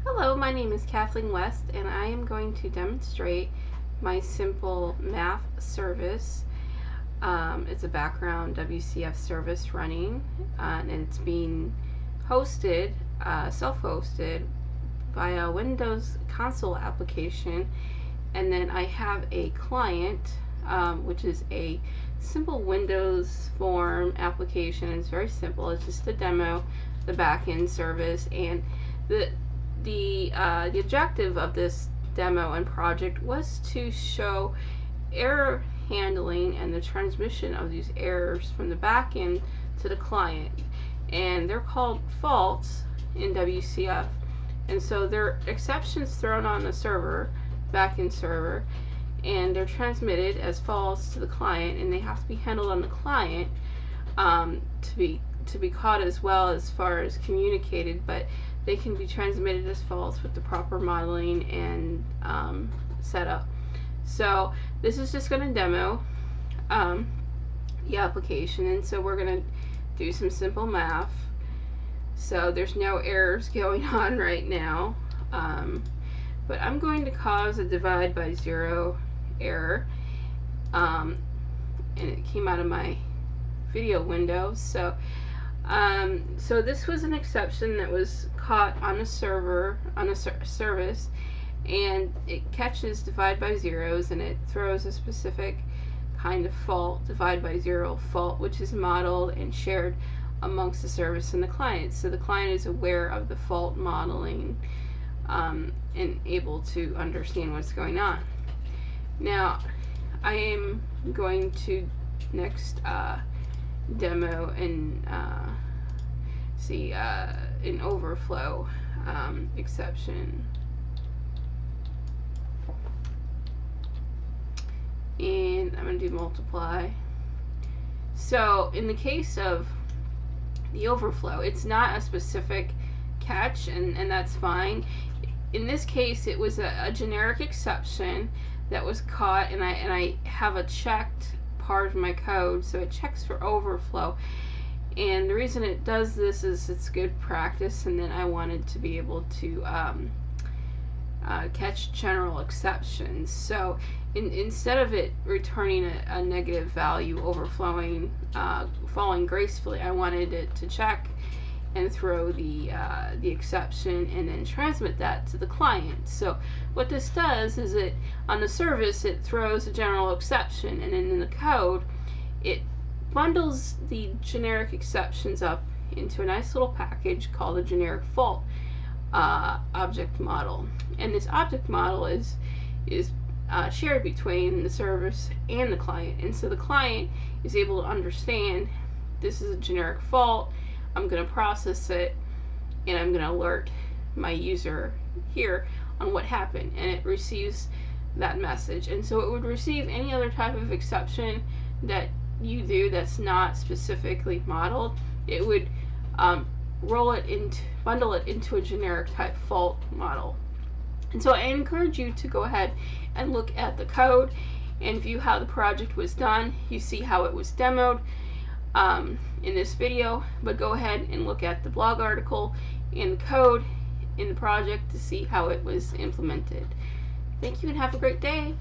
Hello, my name is Kathleen West, and I am going to demonstrate my simple math service. It's a background WCF service running, and it's being hosted, self-hosted via Windows console application. And then I have a client, which is a simple Windows form application. It's very simple. It's just a demo, the back-end service, and the objective of this demo and project was to show error handling and the transmission of these errors from the back end to the client. And they're called faults in WCF. And so they're exceptions thrown on the server, back-end server, and they're transmitted as faults to the client, and they have to be handled on the client to be caught as well as far as communicated, but they can be transmitted as faults with the proper modeling and setup. So this is just going to demo the application, and so we're going to do some simple math. So there's no errors going on right now, but I'm going to cause a divide by zero error, and it came out of my video window. So this was an exception that was caught on a server, on a service, and it catches divide by zeros, and it throws a specific kind of fault, divide by zero fault, which is modeled and shared amongst the service and the client. So the client is aware of the fault modeling and able to understand what's going on. Now I am going to next demo and see an overflow exception, and I'm going to do multiply. So in the case of the overflow, it's not a specific catch, and that's fine. In this case, it was a generic exception that was caught, and I have a checked part of my code, so it checks for overflow. And the reason it does this is it's good practice, and then I wanted to be able to catch general exceptions. So instead of it returning a negative value overflowing, falling gracefully, I wanted it to check and throw the exception and then transmit that to the client. So what this does is it, on the service, it throws a general exception, and then in the code it bundles the generic exceptions up into a nice little package called a generic fault object model. And this object model is shared between the service and the client, and so the client is able to understand this is a generic fault. I'm going to process it, and I'm going to alert my user here on what happened, and it receives that message. And so it would receive any other type of exception that you do that's not specifically modeled. It would bundle it into a generic type fault model. And so I encourage you to go ahead and look at the code and view how the project was done. You see how it was demoed in this video, but go ahead and look at the blog article and the code in the project to see how it was implemented. Thank you and have a great day.